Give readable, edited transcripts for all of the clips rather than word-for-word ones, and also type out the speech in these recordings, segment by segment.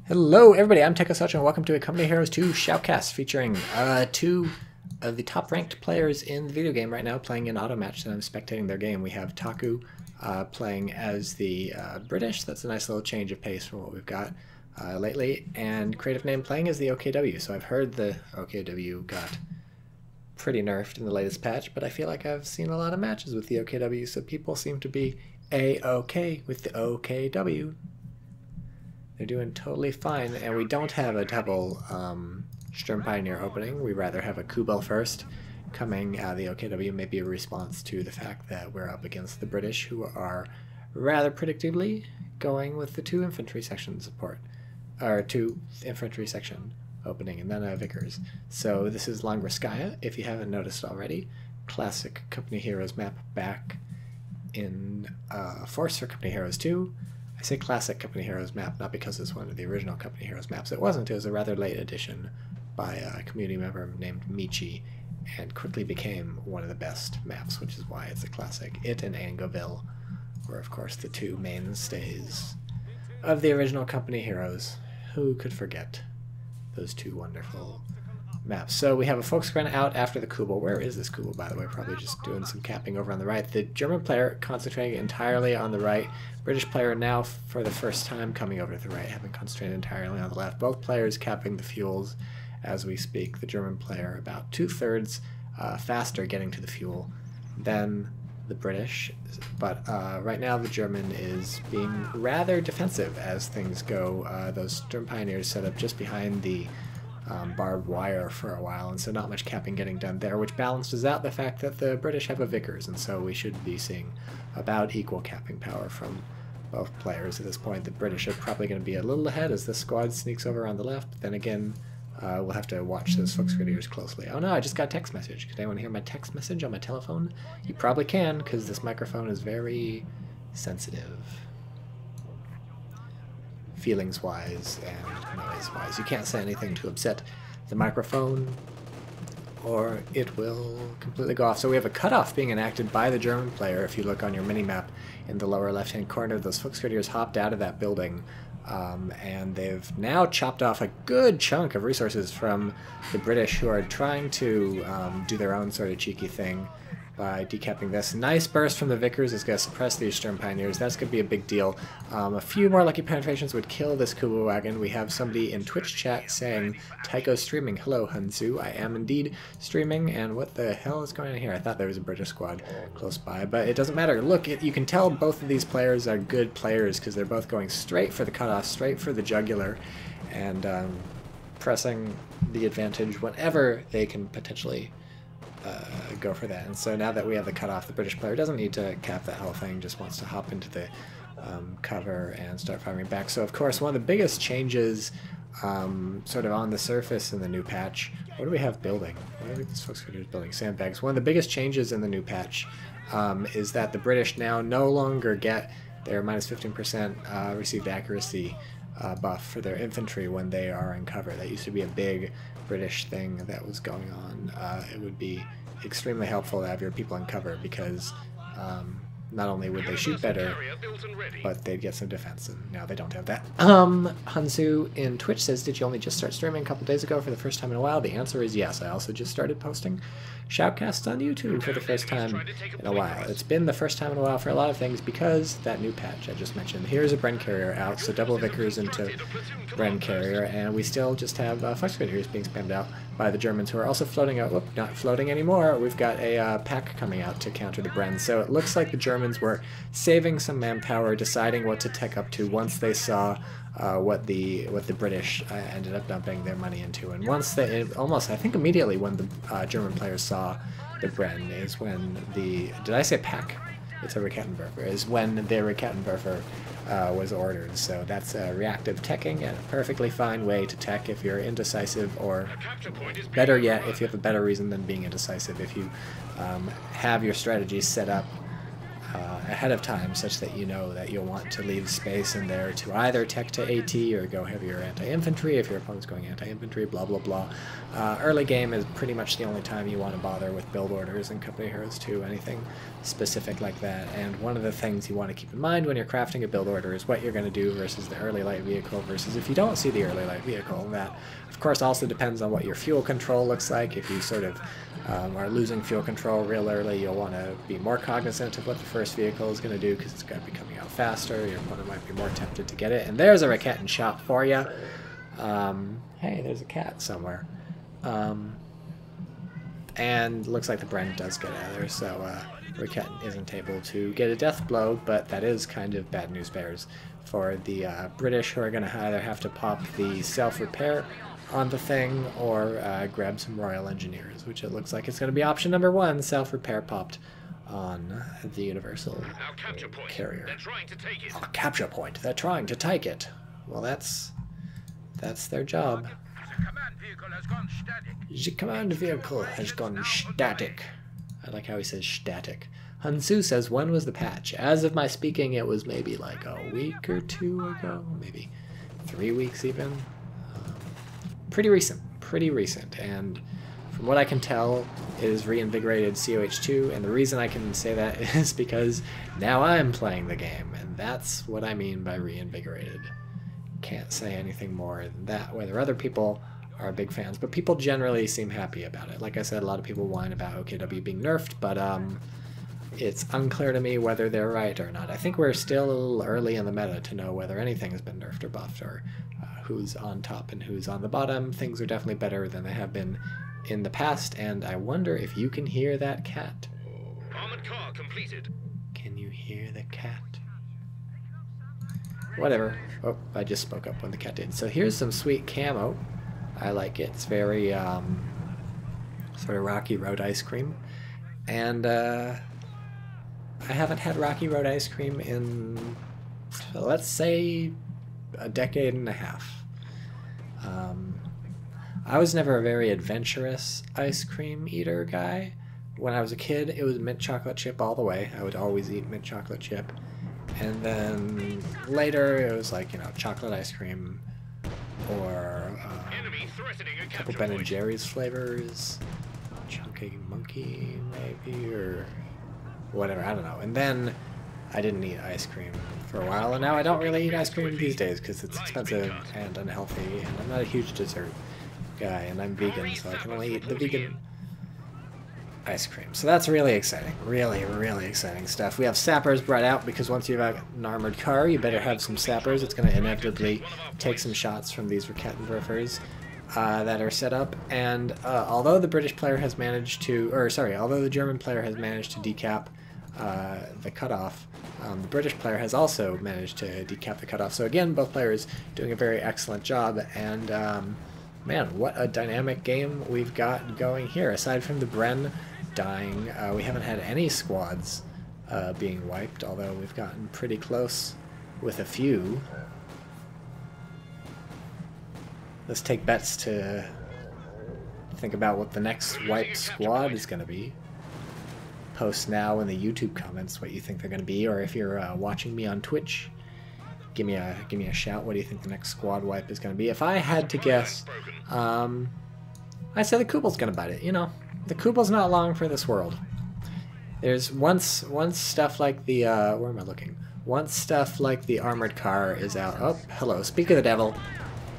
Hello everybody, I'm TychoCelchuuu and welcome to a Company Heroes 2 shoutcast featuring two of the top ranked players in the video game right now playing an auto match and I'm spectating their game. We have Taku playing as the British. That's a nice little change of pace from what we've got lately, and Creative Name playing as the OKW. So I've heard the OKW got pretty nerfed in the latest patch, but I feel like I've seen a lot of matches with the OKW, so people seem to be A-OK with the OKW. They're doing totally fine, and we don't have a double Sturm Pioneer opening. We rather have a Kubel first coming out of the OKW, maybe a response to the fact that we're up against the British, who are rather predictably going with the 2 infantry section support, or 2 infantry section opening, and then a Vickers. So this is Langorskaya, if you haven't noticed already. Classic Company Heroes map back in Force for Company Heroes 2. I say classic Company Heroes map not because it's one of the original Company Heroes maps. It wasn't. It was a rather late addition by a community member named Michi, and quickly became one of the best maps, which is why it's a classic. It and Angoville were, of course, the 2 mainstays of the original Company Heroes. Who could forget those 2 wonderful maps? So we have a Volksgrenze out after the Kubel. Where is this Kubel, by the way? Probably just doing some capping over on the right. The German player concentrating entirely on the right. British player now, for the first time, coming over to the right, having concentrated entirely on the left. Both players capping the fuels as we speak. The German player about 2/3 faster getting to the fuel than the British. But right now the German is being rather defensive as things go. Those Sturm Pioneers set up just behind the barbed wire for a while, and so not much capping getting done there, which balances out the fact that the British have a Vickers, and so we should be seeing about equal capping power from both players at this point. The British are probably going to be a little ahead as this squad sneaks over on the left, but then again, we'll have to watch those Volksgrenadiers closely. Oh no, I just got a text message. Could anyone hear my text message on my telephone? You probably can, because this microphone is very sensitive, feelings-wise and noise-wise. You can't say anything to upset the microphone, or it will completely go off. So we have a cutoff being enacted by the German player. If you look on your mini-map in the lower left-hand corner, those Volksgrenadiers hopped out of that building, and they've now chopped off a good chunk of resources from the British, who are trying to do their own sort of cheeky thing by decapping this. Nice burst from the Vickers is going to suppress these Sturm Pioneers. That's going to be a big deal. A few more lucky penetrations would kill this Kubel wagon. We have somebody in Twitch chat saying, Tycho's streaming. Hello, Hunsu. I am indeed streaming, and what the hell is going on here? I thought there was a British squad close by, but it doesn't matter. Look, you can tell both of these players are good players because they're both going straight for the cutoff, straight for the jugular, and pressing the advantage whenever they can potentially go for that. And so now that we have the cutoff, the British player doesn't need to cap that whole thing, just wants to hop into the cover and start firing back. So of course one of the biggest changes sort of on the surface in the new patch, what do we have building? What are these folks building? Sandbags. One of the biggest changes in the new patch is that the British now no longer get their minus 15% received accuracy buff for their infantry when they are in cover. That used to be a big British thing that was going on. It would be extremely helpful to have your people in cover, because not only would they shoot better, but they'd get some defense, and now they don't have that. Hansu in Twitch says, did you only just start streaming a couple days ago for the first time in a while? The answer is yes. I also just started posting shoutcasts on YouTube for the first time in a while. It's been the first time in a while for a lot of things because that new patch I just mentioned. Here's a Bren carrier out, so double Vickers into Bren carrier, and we still just have Volksgrenadiers being spammed out by the Germans, who are also floating out. Whoop, not floating anymore. We've got a pack coming out to counter the Bren. So it looks like the Germans were saving some manpower, deciding what to tech up to once they saw what the British ended up dumping their money into. And once they, almost I think immediately when the German players saw the Bren is when the, did I say pack? It's a Raketenwerfer, is when the Raketenwerfer was ordered. So that's reactive teching, and a perfectly fine way to tech if you're indecisive, or better yet, if you have a better reason than being indecisive. If you have your strategies set up ahead of time, such that you know that you'll want to leave space in there to either tech to AT or go heavier anti-infantry if your opponent's going anti-infantry, blah blah blah. Early game is pretty much the only time you want to bother with build orders in Company Heroes 2, anything specific like that. And one of the things you want to keep in mind when you're crafting a build order is what you're going to do versus the early light vehicle versus if you don't see the early light vehicle. That, of course, also depends on what your fuel control looks like. If you sort of are losing fuel control real early, you'll want to be more cognizant of what the first vehicle is going to do because it's going to be coming out faster. Your opponent might be more tempted to get it. And there's a Raketen shot for you. Hey, there's a cat somewhere. And looks like the Bren does get out of there, so Raketen isn't able to get a death blow, but that is kind of bad news bears for the British, who are going to either have to pop the self-repair on the thing or grab some Royal Engineers, which it looks like it's going to be option number one, self-repair popped on the Universal Carrier. Oh, capture point. They're trying to take it. Well, that's their job. The command vehicle has gone static. I like how he says static. Hansu says, when was the patch? As of my speaking, it was maybe like a week or two ago, maybe 3 weeks even. Pretty recent, and from what I can tell, it has reinvigorated CoH2, and the reason I can say that is because now I'm playing the game, and that's what I mean by reinvigorated. Can't say anything more than that, whether other people are big fans, but people generally seem happy about it. Like I said, a lot of people whine about OKW being nerfed, but it's unclear to me whether they're right or not. I think we're still a little early in the meta to know whether anything has been nerfed or buffed, or who's on top and who's on the bottom. Things are definitely better than they have been in the past, and I wonder if you can hear that cat. Armored car completed. Can you hear the cat? Whatever. Oh, I just spoke up when the cat did. So here's some sweet camo. I like it. It's very sort of Rocky Road ice cream. And I haven't had Rocky Road ice cream in, let's say, a decade and a half. I was never a very adventurous ice cream eater guy. When I was a kid, it was mint chocolate chip all the way. I would always eat mint chocolate chip. And then later, it was like, you know, chocolate ice cream or a couple Ben & Jerry's flavors, Chunky Monkey maybe, or whatever, I don't know. And then I didn't eat ice cream for a while, and now I don't really eat ice cream these days because it's expensive and unhealthy, and I'm not a huge dessert guy, and I'm vegan, so I can only eat the vegan ice cream. So that's really exciting. Really, really exciting stuff. We have sappers brought out because once you have an armored car, you better have some sappers. It's going to inevitably take some shots from these Raketenwerfers that are set up. And although the British player has managed to, or sorry, although the German player has managed to decap the cutoff, the British player has also managed to decap the cutoff. So again, both players doing a very excellent job. And man, what a dynamic game we've got going here. Aside from the Bren dying, we haven't had any squads being wiped, although we've gotten pretty close with a few. Let's take bets to think about what the next wiped squad is going to be. Post now in the YouTube comments what you think they're going to be, or if you're watching me on Twitch, give me a shout. What do you think the next squad wipe is going to be? If I had to guess, I'd say the Kubal's going to bite it. You know, the Kubal's not long for this world. There's once stuff like the where am I looking? Once stuff like the armored car is out. Oh, hello. Speak of the devil.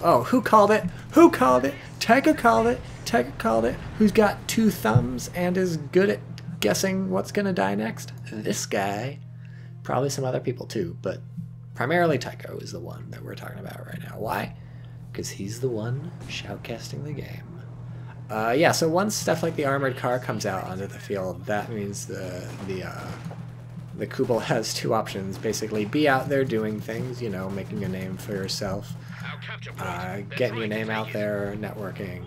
Oh, who called it? Who called it? Tycho called it. Tycho called it. Who's got 2 thumbs and is good at guessing what's gonna die next? This guy. Probably some other people too, but primarily Tycho is the one that we're talking about right now. Why? Because he's the one shoutcasting the game. Yeah, so once stuff like the armored car comes out onto the field, that means the Kubal has 2 options. Basically, be out there doing things, you know, making a name for yourself, getting your name out there, networking,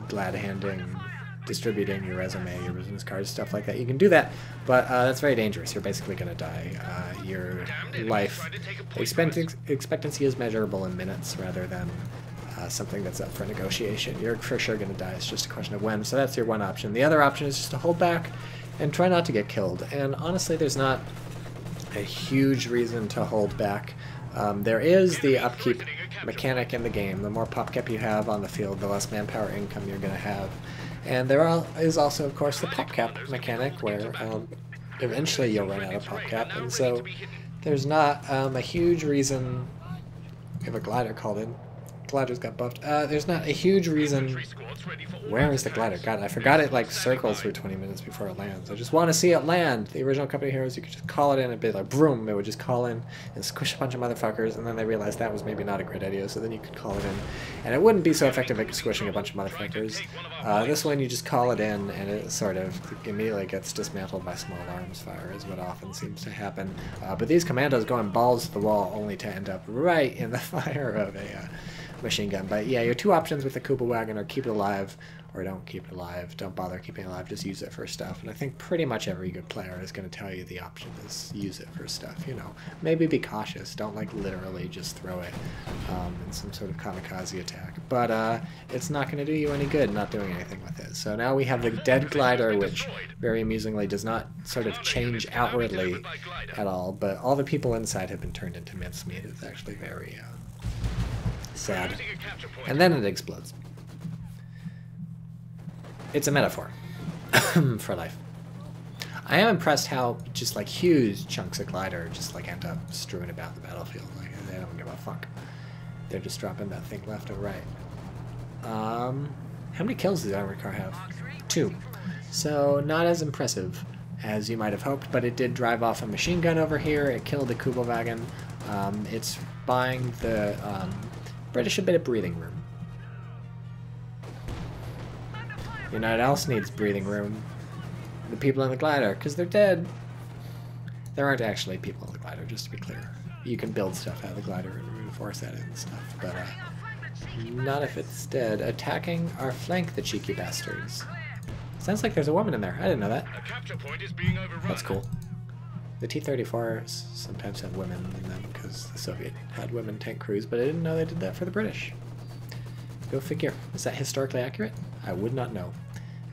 glad-handing, distributing your resume, your business cards, stuff like that. You can do that, but that's very dangerous. You're basically going to die. Your life expectancy is measurable in minutes rather than something that's up for negotiation. You're for sure going to die. It's just a question of when. So that's your one option. The other option is just to hold back, and try not to get killed. And honestly, there's not a huge reason to hold back. There is the upkeep mechanic in the game. The more PopCap you have on the field, the less manpower income you're going to have. And there is also, of course, the PopCap mechanic, where eventually you'll run out of PopCap. And so there's not a huge reason... We have a glider called in. Gliders got buffed. There's not a huge reason... Where is the glider? God, I forgot it like circles for 20 minutes before it lands. I just want to see it land. The original Company Heroes, you could just call it in and be like, boom, it would just call in and squish a bunch of motherfuckers, and then they realized that was maybe not a great idea, so then you could call it in. And it wouldn't be so effective at squishing a bunch of motherfuckers. This one, you just call it in, and it sort of immediately gets dismantled by small arms fire, is what often seems to happen. But these commandos going balls to the wall only to end up right in the fire of a... machine gun. But yeah, your two options with the Koopa Wagon are keep it alive or don't keep it alive. Don't bother keeping it alive, just use it for stuff. And I think pretty much every good player is going to tell you the option is use it for stuff, you know. Maybe be cautious, don't like literally just throw it in some sort of kamikaze attack. But it's not going to do you any good not doing anything with it. So now we have the dead glider, which very amusingly does not sort of change outwardly at all, but all the people inside have been turned into mincemeat. It's actually very... sad. And then it explodes. It's a metaphor for life. I am impressed how just like huge chunks of glider just like end up strewn about the battlefield. Like they don't give a fuck. They're just dropping that thing left and right. How many kills does the armored car have? 2. So not as impressive as you might have hoped, but it did drive off a machine gun over here. It killed the Koopa Wagon. It's buying the British a bit of breathing room. You know what else needs breathing room? The people in the glider, because they're dead. There aren't actually people in the glider, just to be clear. You can build stuff out of the glider and reinforce that and stuff, but not if it's dead. Attacking our flank, the cheeky bastards. Sounds like there's a woman in there. I didn't know that. That's cool. The T-34s sometimes have women in them because the Soviet had women tank crews, but I didn't know they did that for the British. Go figure. Is that historically accurate? I would not know.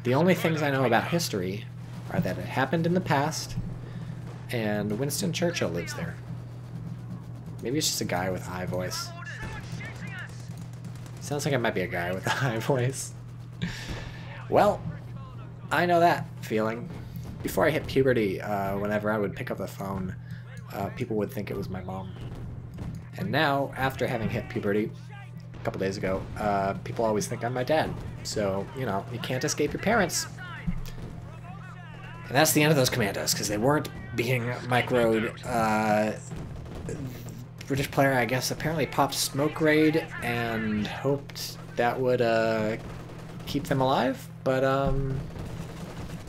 The only things I know about history are that it happened in the past, and Winston Churchill lives there. Maybe it's just a guy with a high voice. Sounds like it might be a guy with a high voice. Well, I know that feeling. Before I hit puberty, whenever I would pick up the phone, people would think it was my mom. And now, after having hit puberty a couple days ago, people always think I'm my dad. So, you know, you can't escape your parents. And that's the end of those commandos, because they weren't being microed. British player, I guess, apparently popped Smoke Raid and hoped that would keep them alive, but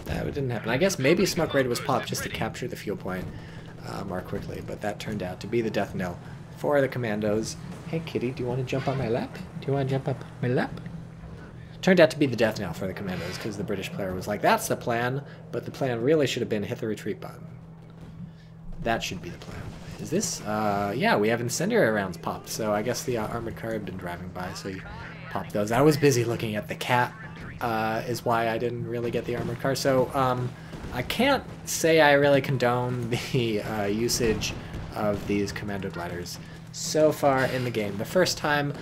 that didn't happen. I guess maybe Smoke Raid was popped just to capture the fuel point more quickly, but that turned out to be the death knell for the commandos. Hey kitty, do you want to jump on my lap? Do you want to jump up my lap? Turned out to be the death knell for the commandos because the British player was like, that's the plan, but the plan really should have been hit the retreat button. That should be the plan. Is this? Yeah, we have incendiary rounds popped, so I guess the armored car had been driving by, so you popped those. I was busy looking at the cat, is why I didn't really get the armored car. So I can't say I really condone the usage of these commando gliders so far in the game. The first time,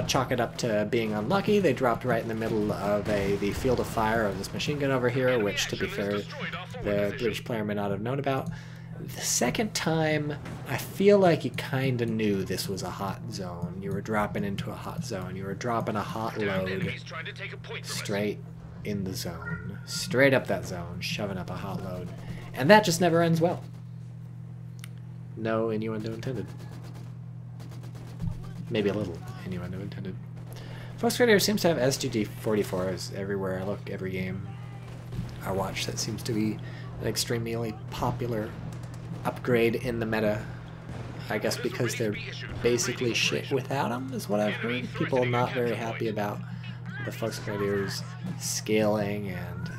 chalk it up to being unlucky. They dropped right in the middle of the field of fire of this machine gun over here, which, to be fair, the British player may not have known about. The second time, I feel like you kind of knew this was a hot zone. You were dropping into a hot zone. You were dropping a hot load straight in the zone. Straight up that zone, shoving up a hot load. And that just never ends well. No innuendo intended. Maybe a little innuendo intended. Fox Radio seems to have SGD-44s everywhere I look, every game I watch. That seems to be an extremely popular upgrade in the meta. I guess because they're basically shit without them, is what I've heard. People not very happy about the Fox Radio's scaling and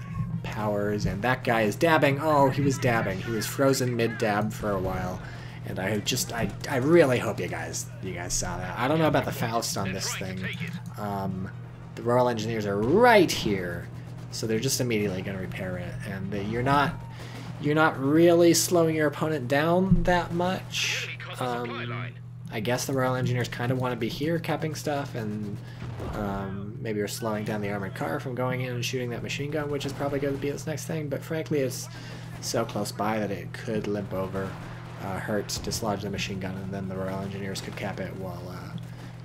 powers, and that guy is dabbing. Oh, he was dabbing. He was frozen mid-dab for a while. And I really hope you guys saw that. I don't know about the Faust on this thing. The Royal Engineers are right here. so they're just immediately going to repair it, and you're not really slowing your opponent down that much. I guess the Royal Engineers kind of want to be here capping stuff, and maybe you're slowing down the armored car from going in and shooting that machine gun, which is probably going to be its next thing, but frankly it's so close by that it could limp over, hurt, dislodge the machine gun, and then the Royal Engineers could cap it while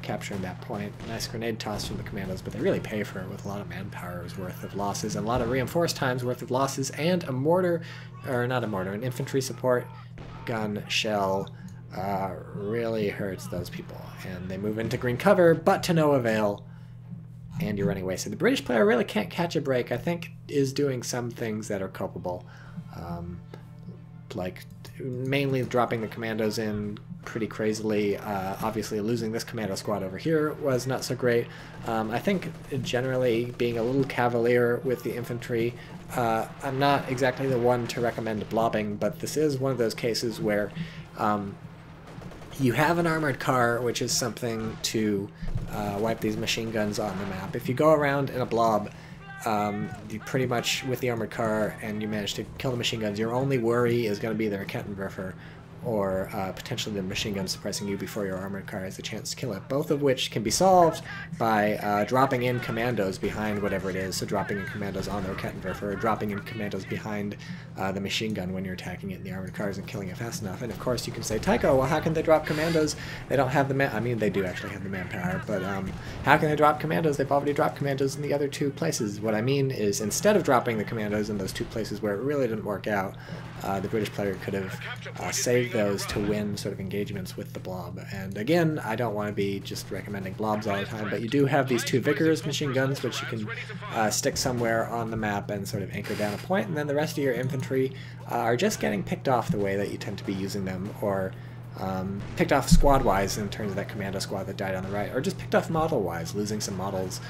capturing that point. Nice grenade toss from the Commandos, but they really pay for it with a lot of manpower's worth of losses and a lot of reinforced time's worth of losses, and a mortar, or not a mortar, an infantry support gun shell really hurts those people, and they move into green cover, but to no avail, and you're running away. So the British player really can't catch a break. I think is doing some things that are culpable, like mainly dropping the Commandos in pretty crazily. Obviously losing this commando squad over here was not so great. I think generally being a little cavalier with the infantry. I'm not exactly the one to recommend blobbing, but this is one of those cases where you have an armored car, which is something to wipe these machine guns on the map. If you go around in a blob, you pretty much, with the armored car, and you manage to kill the machine guns, your only worry is going to be the Raketenwerfer, or potentially the machine gun suppressing you before your armored car has a chance to kill it, both of which can be solved by dropping in commandos behind whatever it is. So dropping in commandos on the Raketenwerfer, or dropping in commandos behind the machine gun when you're attacking it in the armored cars and killing it fast enough. And of course you can say, Tycho, well, how can they drop commandos? They don't have the I mean, they do actually have the manpower, but how can they drop commandos? They've already dropped commandos in the other two places. What I mean is, instead of dropping the commandos in those two places where it really didn't work out, the British player could have saved those to win sort of engagements with the blob. And again, I don't want to be just recommending blobs all the time, but you do have these two vigorous machine guns which you can stick somewhere on the map and sort of anchor down a point, and then the rest of your infantry are just getting picked off the way that you tend to be using them, or picked off squad-wise in terms of that commando squad that died on the right, or just picked off model-wise, losing some models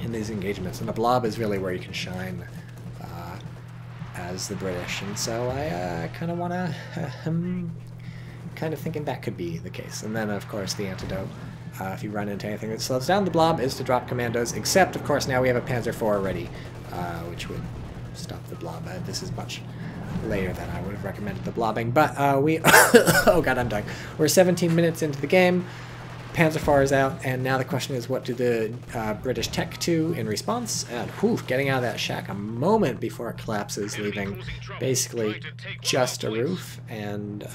in these engagements. And the blob is really where you can shine as the British, and so I kind of want to, kind of thinking that could be the case. And then, of course, the antidote, if you run into anything that slows down the blob, is to drop commandos, except, of course, now we have a Panzer IV ready, which would stop the blob. This is much later than I would have recommended the blobbing, but we, oh god, I'm dying. We're 17 minutes into the game. Panzer IV is out, and now the question is, what do the British Tech do in response? And whew, getting out of that shack a moment before it collapses, leaving basically just a roof and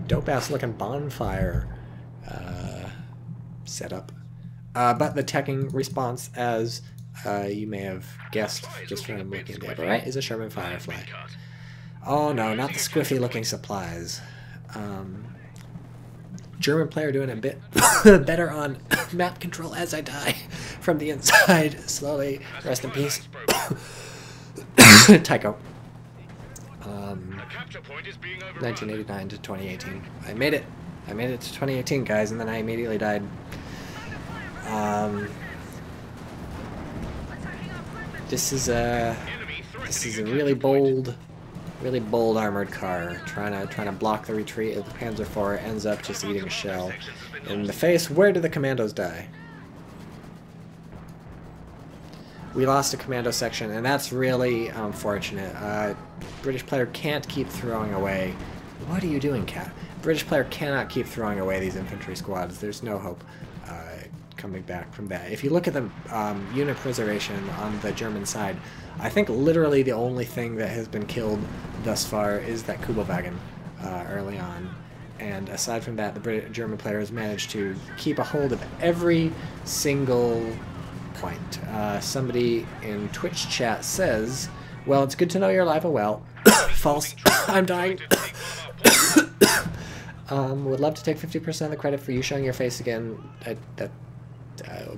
dope-ass looking bonfire setup. But the teching response, as you may have guessed just from looking at the upper right, is a Sherman Firefly. Oh no, not the squiffy looking supplies. German player doing a bit better on map control as I die from the inside. Slowly, rest in peace. Tycho. 1989 to 2018. I made it. I made it to 2018, guys, and then I immediately died. This is a really bold armored car trying to block the retreat of the Panzer IV. Ends up just eating a shell in the face. Where do the commandos die? We lost a commando section, and that's really unfortunate. British player can't keep throwing away. What are you doing, Cat? British player cannot keep throwing away these infantry squads. There's no hope coming back from that. If you look at the unit preservation on the German side, I think literally the only thing that has been killed thus far is that Kubelwagen early on. And aside from that, the German player has managed to keep a hold of every single point. Somebody in Twitch chat says, well, it's good to know you're alive and well. False. I'm dying. Would love to take 50% of the credit for you showing your face again.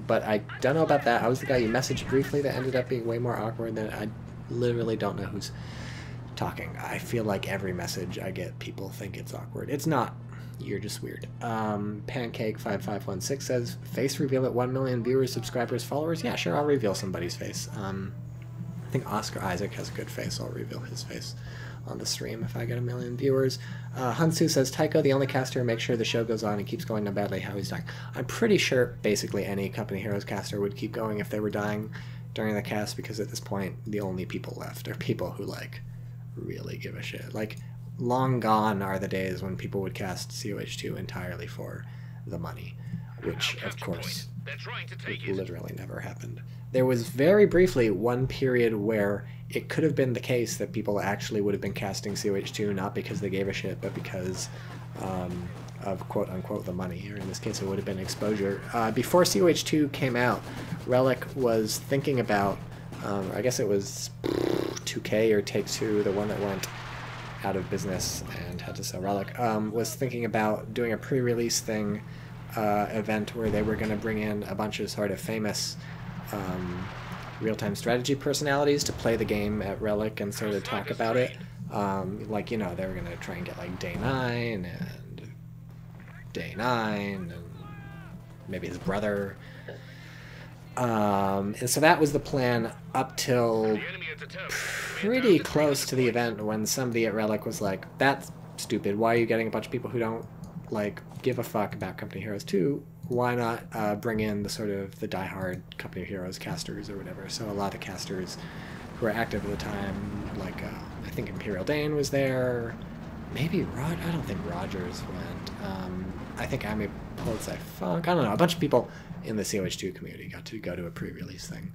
But I don't know about that. I was the guy you messaged briefly that ended up being way more awkward than I literally don't know who's talking. I feel like every message I get, people think it's awkward. It's not. You're just weird. Pancake5516 says, face reveal at 1 million viewers, subscribers, followers. Yeah, sure, I'll reveal somebody's face. I think Oscar Isaac has a good face. I'll reveal his face on the stream if I get 1 million viewers. Hansu says, Tycho, the only caster, make sure the show goes on and keeps going no badly how he's dying. I'm pretty sure basically any Company Heroes caster would keep going if they were dying during the cast, because at this point the only people left are people who like really give a shit. Like, long gone are the days when people would cast CoH2 entirely for the money, which of course literally never happened. There was very briefly one period where it could have been the case that people actually would have been casting CoH2 not because they gave a shit, but because of quote-unquote the money, or in this case it would have been exposure. Before CoH2 came out, Relic was thinking about, I guess it was 2K or Take-Two, the one that went out of business and had to sell Relic, was thinking about doing a pre-release thing, event where they were going to bring in a bunch of sort of famous real-time strategy personalities to play the game at Relic and sort of talk about it. Like, you know, they were going to try and get like Day 9 and Day 9 and maybe his brother. And so that was the plan up till pretty close to the event, when somebody at Relic was like, that's stupid, why are you getting a bunch of people who don't like give a fuck about Company Heroes 2? Why not bring in the sort of the diehard Company Heroes casters or whatever? So a lot of casters who were active at the time, like I think Imperial Dane was there, maybe I don't think Rogers went, I think Amy Polizei Funk, I don't know, a bunch of people in the CoH2 community got to go to a pre-release thing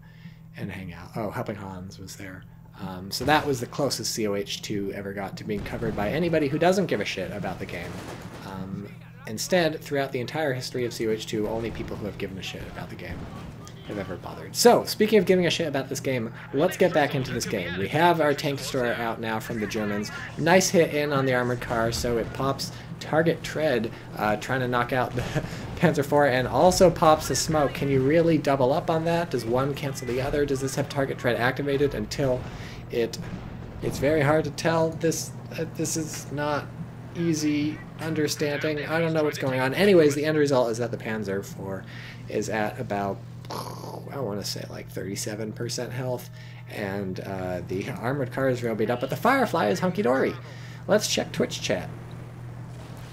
and hang out. Oh, Helping Hans was there. So that was the closest CoH2 ever got to being covered by anybody who doesn't give a shit about the game. Instead, throughout the entire history of CoH2, only people who have given a shit about the game have ever bothered. So, speaking of giving a shit about this game, let's get back into this game. We have our tank destroyer out now from the Germans. Nice hit in on the armored car, so it pops target tread, trying to knock out the Panzer IV, and also pops the smoke. Can you really double up on that? Does one cancel the other? Does this have target tread activated until it... It's very hard to tell. This is not easy understanding. I don't know what's going on. Anyways, the end result is that the Panzer IV is at about, I want to say like 37% health, and the armored car is real beat up, but the Firefly is hunky-dory. Let's check Twitch chat.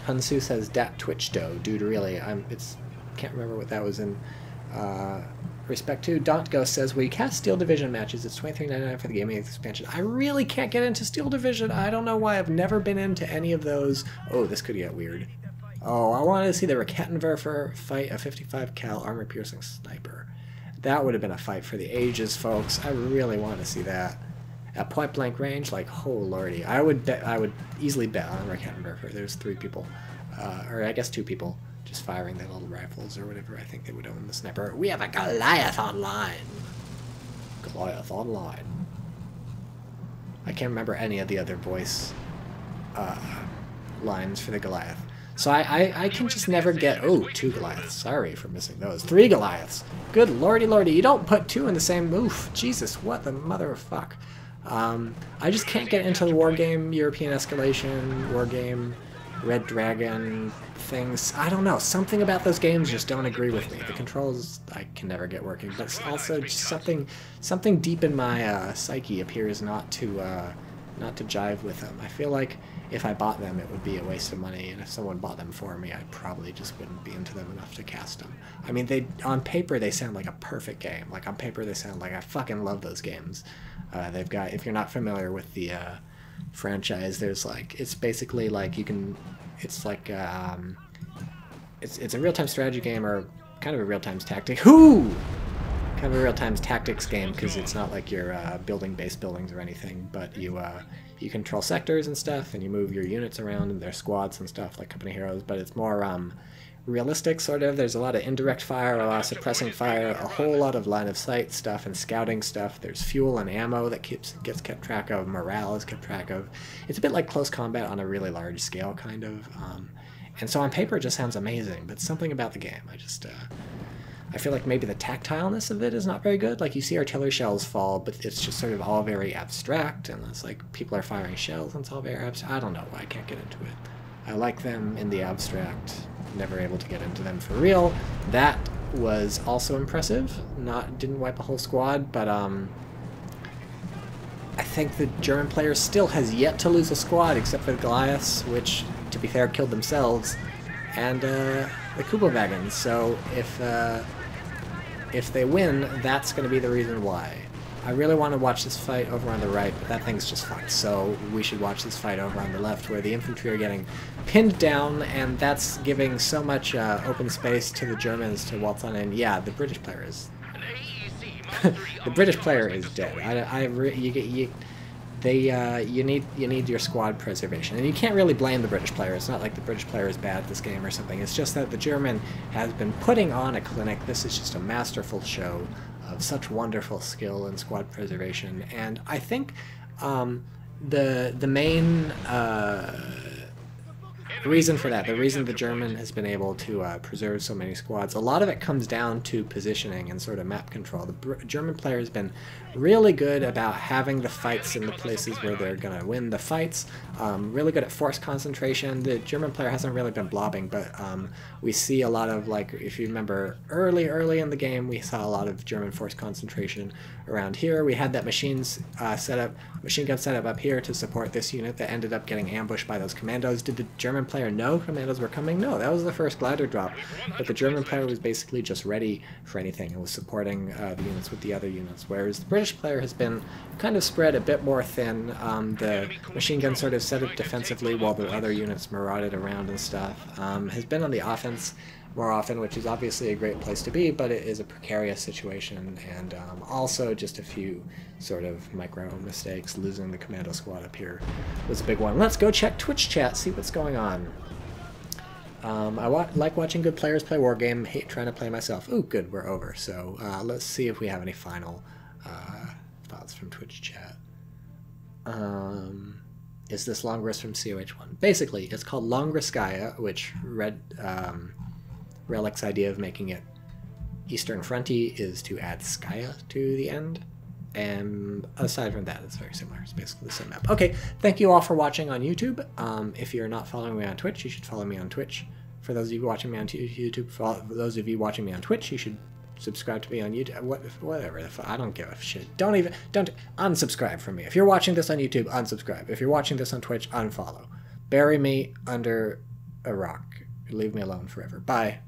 Hunsu says, dat Twitch dough. Dude, really, can't remember what that was in respect to. Dot Ghost says, will you cast Steel Division matches? It's $23.99 for the gaming expansion. I really can't get into Steel Division. I don't know why. I've never been into any of those. Oh, this could get weird. Oh, I wanted to see the Raketenwerfer fight a 55 cal armor-piercing sniper. That would have been a fight for the ages, folks. I really want to see that. At point-blank range, like, oh lordy. I would easily bet on Raketenwerfer. There's 3 people, or I guess 2 people, just firing their little rifles or whatever. I think they would own the sniper. We have a Goliath online. Goliath online. I can't remember any of the other voice lines for the Goliath. So I can just never get... Oh, 2 Goliaths. Sorry for missing those. 3 Goliaths. Good lordy lordy. You don't put 2 in the same... Oof. Jesus, what the mother of fuck. I just can't get into the Wargame, European Escalation, Wargame, Red Dragon things. I don't know. Something about those games just don't agree with me. The controls I can never get working, but also just something deep in my psyche appears not to jive with them. I feel like if I bought them, it would be a waste of money, and if someone bought them for me, I probably just wouldn't be into them enough to cast them. I mean, on paper they sound like a perfect game. Like, on paper they sound like I fucking love those games. They've got, if you're not familiar with the franchise, there's like, it's basically like you can, it's like it's a real-time strategy game, or kind of a real-time tactic. Kind of a real-time tactics game, because it's not like you're building base buildings or anything, but you control sectors and stuff, and you move your units around and their squads and stuff like Company Heroes, but it's more realistic, sort of. There's a lot of indirect fire, a lot of suppressing fire, a whole lot of line of sight stuff and scouting stuff. There's fuel and ammo that gets kept track of. Morale is kept track of. It's a bit like close combat on a really large scale, kind of. And so on paper it just sounds amazing, but something about the game, I feel like maybe the tactileness of it is not very good. Like, you see artillery shells fall, but it's just sort of all very abstract, and it's like people are firing shells and it's all very abstract. I don't know why I can't get into it. I like them in the abstract, never able to get into them for real. That was also impressive. Didn't wipe a whole squad, but I think the German player still has yet to lose a squad, except for the Goliaths, which, to be fair, killed themselves, and the Kubelwagons. So if if they win, that's going to be the reason why. I really want to watch this fight over on the right, but that thing's just fucked, so we should watch this fight over on the left, where the infantry are getting pinned down, and that's giving so much open space to the Germans to waltz on in. Yeah, the British player is... the British player is dead. You need your squad preservation, and you can't really blame the British player. It's not like the British player is bad at this game or something. It's just that the German has been putting on a clinic. This is just a masterful show of such wonderful skill and squad preservation, and I think the main reason for that, the reason the German has been able to preserve so many squads, a lot of it comes down to positioning and sort of map control. The German player has been really good about having the fights in the places where they're going to win the fights, really good at force concentration. The German player hasn't really been blobbing, but we see a lot of, like, if you remember early in the game, we saw a lot of German force concentration around here. We had that machine gun set up up here to support this unit that ended up getting ambushed by those commandos. Did the German player know commandos were coming? No, that was the first glider drop, but the German player was basically just ready for anything and was supporting the units with the other units, whereas the British player has been kind of spread a bit more thin. The machine gun sort of set up defensively while the other units marauded around and stuff. Has been on the offense more often, which is obviously a great place to be, but it is a precarious situation, and also just a few sort of micro mistakes. Losing the commando squad up here was a big one. Let's go check Twitch chat, see what's going on. I like watching good players play Wargame, hate trying to play myself. Ooh, good, we're over. So let's see if we have any final thoughts from Twitch chat. Is this Longrus from CoH1? Basically, it's called Longriskaya, which Relic's idea of making it Eastern Fronty is to add Skaya to the end. And aside from that, it's very similar. It's basically the same map. Okay, thank you all for watching on YouTube. If you're not following me on Twitch, you should follow me on Twitch. For those of you watching me on YouTube, for those of you watching me on Twitch, you should subscribe to me on YouTube. Whatever. I don't give a shit. Don't unsubscribe from me. If you're watching this on YouTube, unsubscribe. If you're watching this on Twitch, unfollow. Bury me under a rock. Leave me alone forever. Bye.